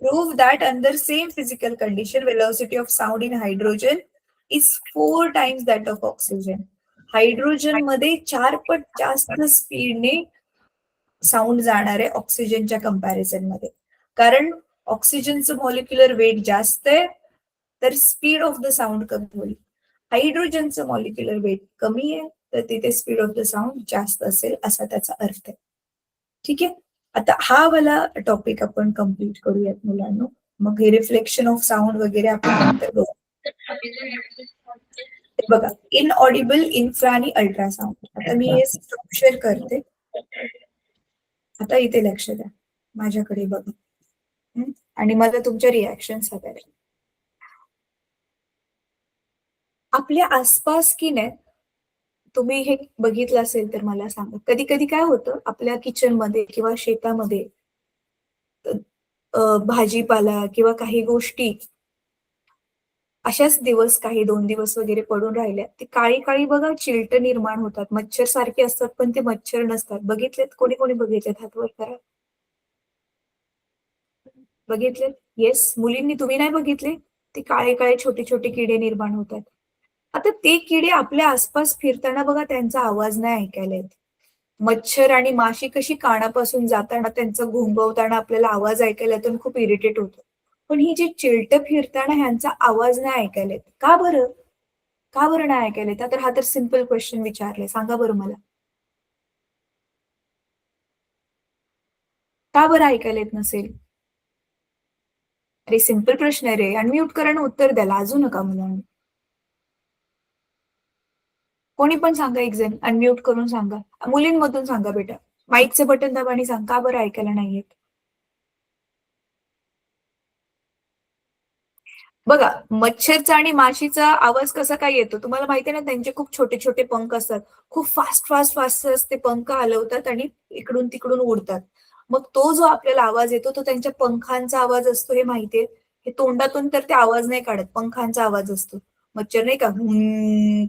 Prove that under same physical condition velocity of sound in hydrogen is 4 times that of oxygen. Hydrogen मध्ये 4 पट जास्त स्पीडने साऊंड जाणार आहे ऑक्सिजनच्या कंपॅरिझन मध्ये. कारण ऑक्सिजनचं मॉलिक्युलर वेट जास्त आहे, तर स्पीड ऑफ द साऊंड कमी होईल. हायड्रोजनचं मॉलिक्युलर वेट कमी आहे, तर तिथे स्पीड ऑफ द साऊंड जास्त असेल, असा त्याचा अर्थ आहे. ठीक आहे. आता हा वाला टॉपिक आपण कम्प्लीट करूयात मुलांना. मग हे रिफ्लेक्शन ऑफ साऊंड वगैरे आपण नंतर बघू. बघा, इनऑडिबल, इन्फ्रा आणि अल्ट्रासाऊंड. आता मी हे शेअर करते. आता इथे लक्ष द्या, माझ्याकडे बघा आणि मला तुमच्या रिॲक्शन्स हव्या. आपल्या आसपास की नाही, तुम्ही हे बघितलं असेल तर मला सांगा, कधी कधी काय होतं आपल्या किचन मध्ये किंवा शेतामध्ये भाजीपाला किंवा काही गोष्टी अशाच दिवस, काही 2 दिवस वगैरे पडून राहिल्या, ती काळी काळी बघा चिलट निर्माण होतात, मच्छर सारखे असतात पण ते मच्छर नसतात. बघितलेत? कोणी कोणी बघितलेत? हात वर करा. बघितले? येस. मुलींनी तुम्ही नाही बघितले? ते काळे काळे छोटे छोटे किडे निर्माण होतात. आता ते किडे आपल्या आसपास फिरताना बघा, त्यांचा आवाज नाही ऐकायला येत. मच्छर आणि माशी कशी कानापासून जाताना त्यांचं घुंगवताना आपल्याला आवाज ऐकायला येतो आणि खूप इरिटेट होतो. पण ही जी चिलट फिरताना ह्यांचा आवाज नाही ऐकायला येत. का बरं? का बरं नाही ऐकायला येत? तर हा तर सिम्पल क्वेश्चन विचारले, सांगा बरं मला. का बरं ऐकायला येत नसेल? अरे सिम्पल प्रश्न आहे रे. अनम्यूट करा आणि उत्तर द्यायला लाजू नका मुलांनी. कोणी पण सांगा, एक जण अनम्यूट करून सांगा. मुलींमधून सांगा बेटा. माईकचं बटन दाबा आणि सांग, का बरं ऐकायला नाही येत? बघा, मच्छरचा आणि माशीचा आवाज कसा काय येतो तुम्हाला माहिती आहे ना, त्यांचे खूप छोटे छोटे पंख असतात. खूप फास्ट फास्ट फास्ट ते पंख हलवतात आणि इकडून तिकडून उडतात. मग तो जो आपल्याला आवाज येतो तो त्यांच्या पंखांचा आवाज असतो हे माहितीये. हे तोंडातून तर ते आवाज नाही काढत, पंखांचा आवाज असतो. मच्छर नाही का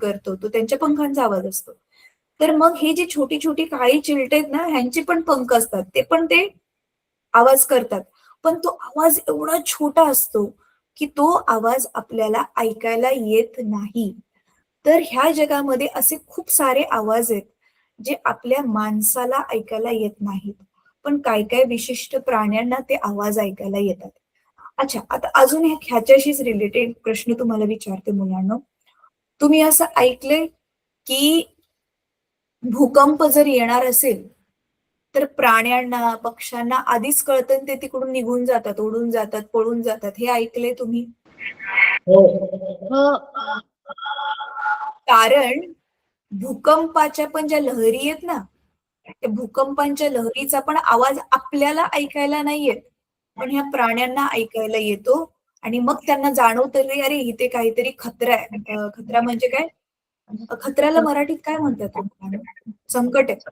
करतो, तो त्यांच्या पंखांचा आवाज असतो. तर मग हे जी छोटी छोटी काळी चिलटे आहेत ना, ह्यांचे पण पंख असतात, ते आवाज करतात. पण तो आवाज एवढा छोटा असतो की तो आवाज आपल्याला ऐकायला येत नाही. तर ह्या जगामध्ये असे खूप सारे आवाज आहेत जे आपल्या माणसाला ऐकायला येत नाहीत, पण काय काय विशिष्ट प्राण्यांना ते आवाज ऐकायला येतात. अच्छा, आता अजून एक ह्याच्याशीच रिलेटेड प्रश्न तुम्हाला विचारते मुलांनो. तुम्ही असं ऐकलंय की भूकंप जर येणार असेल तर प्राण्यांना, पक्ष्यांना आधीच कळतं आणि ते तिकडून निघून जातात, उडून जातात, पळून जातात. हे ऐकलंय तुम्ही? हो. कारण भूकंपाच्या पण ज्या लहरी आहेत ना, त्या भूकंपांच्या लहरीचा पण आवाज आपल्याला ऐकायला नाही येत, पण ह्या प्राण्यांना ऐकायला येतो. आणि मग त्यांना जाणवतं की अरे इथे काहीतरी खतरा आहे. खतरा म्हणजे काय? खतऱ्याला मराठीत काय म्हणतात हो मुलांनो? संकट आहे.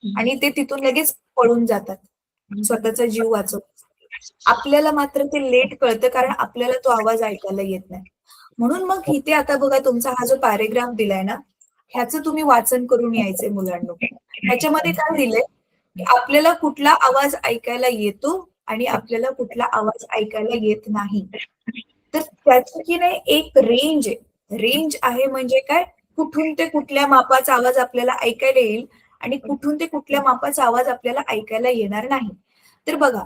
आणि ते तिथून लगेच पळून जातात स्वतःचा जीव वाचवण्यासाठी. आपल्याला मात्र ते लेट कळतं कारण आपल्याला तो आवाज ऐकायला येत नाही. म्हणून मग इथे आता बघा तुमचा हा जो पॅरेग्राफ दिलाय ना, ह्याचं तुम्ही वाचन करून यायचंय मुलांनो. ह्याच्यामध्ये काय दिलंय की आपल्याला कुठला आवाज ऐकायला येतो आणि आपल्याला कुठला आवाज ऐकायला येत नाही. तर त्याची की नाही एक रेंज आहे. रेंज आहे म्हणजे काय? कुठून ते कुठल्या मापाचा आवाज आपल्याला ऐकायला येईल आणि कुठून ते कुठल्या मापाचा आवाज आपल्याला ऐकायला येणार नाही. तर बघा,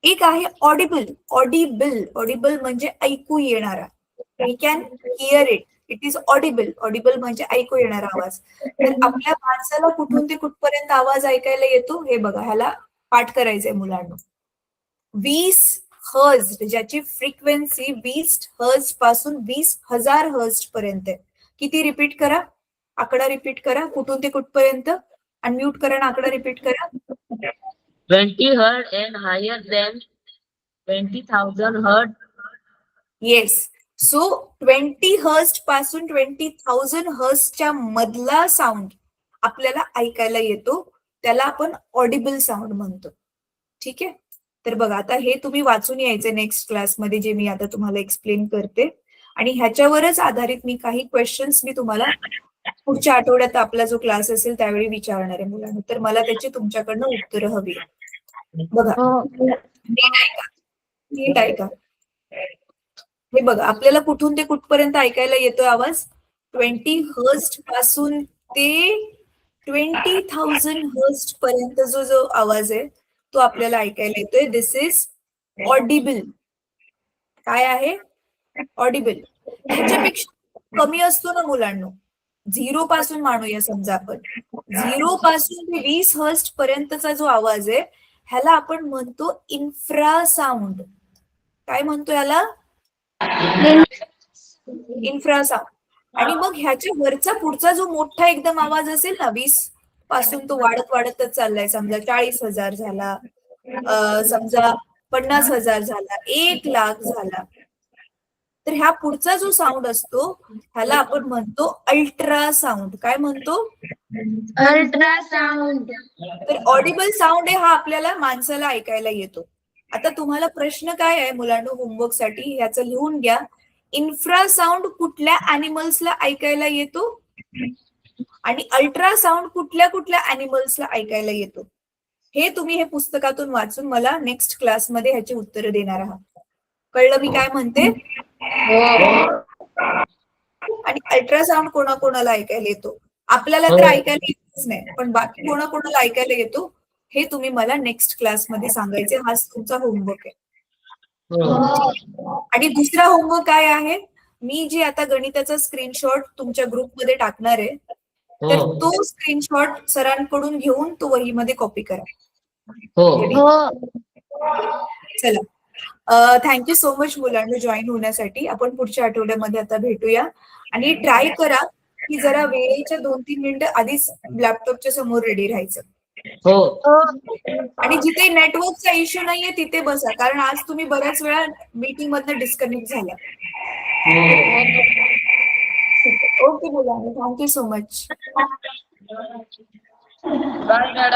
एक आहे ऑडिबल. ऑडिबल ऑडिबल म्हणजे ऐकू येणारा. We can hear it. It is audible. Audible म्हणजे ऐकू येणारा आवाज. तर आपल्या माणसाला कुठून ते कुठपर्यंत आवाज ऐकायला येतो हे बघा, ह्याला पाठ करायचंय मुलांना. 20 हर्ज, ज्याची फ्रिक्वेन्सी 20 हर्ज पासून 20,000 हर्ज पर्यंत आहे. किती रिपीट करा? आकडा रिपीट करा. कुठून ते कुठपर्यंत? अनम्यूट करा आणि आकडा रिपीट करा. 20 hertz and higher than 20,000 hertz. Yes. So 20 हर्ज पासून 20,000 हर्जच्या मधला साऊंड आपल्याला ऐकायला येतो. त्याला आपण ऑडिबल साऊंड म्हणतो. ठीक आहे. तर बघा, आता हे तुम्ही वाचून यायचे नेक्स्ट क्लासमध्ये, जे मी आता तुम्हाला एक्सप्लेन करते. आणि ह्याच्यावरच आधारित मी काही क्वेश्चन्स मी तुम्हाला पुढच्या आठवड्यात आपला जो क्लास असेल त्यावेळी विचारणार आहे मुलांना. तर मला त्याची तुमच्याकडनं उत्तरं हवी. बघा, नीट ऐका, नीट ऐका. हे बघा, आपल्याला कुठून ते कुठपर्यंत ऐकायला येतोय आवाज? 20 हर्ज पासून ते 20,000 हर्ज पर्यंत जो जो आवाज आहे तो आपल्याला ऐकायला येतोय. दिस इज ऑडिबल. काय आहे? ऑडिबल. ह्याच्यापेक्षा कमी असतो ना मुलांनो, 0 पासून मानूया समजा आपण. 0 पासून ते 20 हर्ज पर्यंतचा जो आवाज आहे ह्याला आपण म्हणतो इन्फ्रासाउंड. काय म्हणतो याला? इन्फ्रासाउंड. आणि मग ह्याच्या वरचा पुढचा जो मोठा एकदम आवाज असेल ना, 20 पासून तो वाढत वाढतच चाललाय. समजा 40,000 झाला, समजा 50,000 झाला, 1,00,000 झाला. तर ह्या पुढचा जो साऊंड असतो ह्याला आपण म्हणतो अल्ट्रासाउंड. काय म्हणतो? अल्ट्रासाउंड. तर ऑडिबल साऊंड आहे हा आपल्याला माणसाला ऐकायला येतो. आता तुम्हाला प्रश्न काय आहे मुलांनो होमवर्कसाठी, ह्याचं लिहून घ्या. इन्फ्रासाउंड कुठल्या अॅनिमल्सला ऐकायला येतो आणि अल्ट्रासाउंड कुठल्या कुठल्या अॅनिमल्सला ऐकायला येतो? हे तुम्ही हे पुस्तकातून वाचून मला नेक्स्ट क्लासमध्ये ह्याची उत्तरं देणार आहात. कळलं मी काय म्हणते? आणि अल्ट्रासाउंड कोणाकोणाला ऐकायला येतो? आपल्याला तर ऐकायला येतच नाही, पण बाकी कोणाकोणाला ऐकायला येतो हे तुम्ही मला नेक्स्ट क्लासमध्ये सांगायचे. हाच तुमचा होमवर्क आहे. आणि दुसरा होमवर्क काय आहे? मी जे आता गणिताचा स्क्रीनशॉट तुमच्या ग्रुपमध्ये टाकणार आहे, तर तो स्क्रीनशॉट सरांकडून घेऊन तो वहीमध्ये कॉपी करा. चला, थँक्यू सो मच मुलांना जॉईन होण्यासाठी. आपण पुढच्या आठवड्यामध्ये आता भेटूया. आणि ट्राय करा की जरा वेळेच्या 2-3 मिनिटं आधीच लॅपटॉपच्या समोर रेडी राहायचं. हो. आणि जिथे नेटवर्कचा इश्यू नाहीये तिथे बसा, कारण आज तुम्ही बऱ्याच वेळा मीटिंग मधनं डिस्कनेक्ट झाला. ओके मुलांना, thank you so much. Bye madam.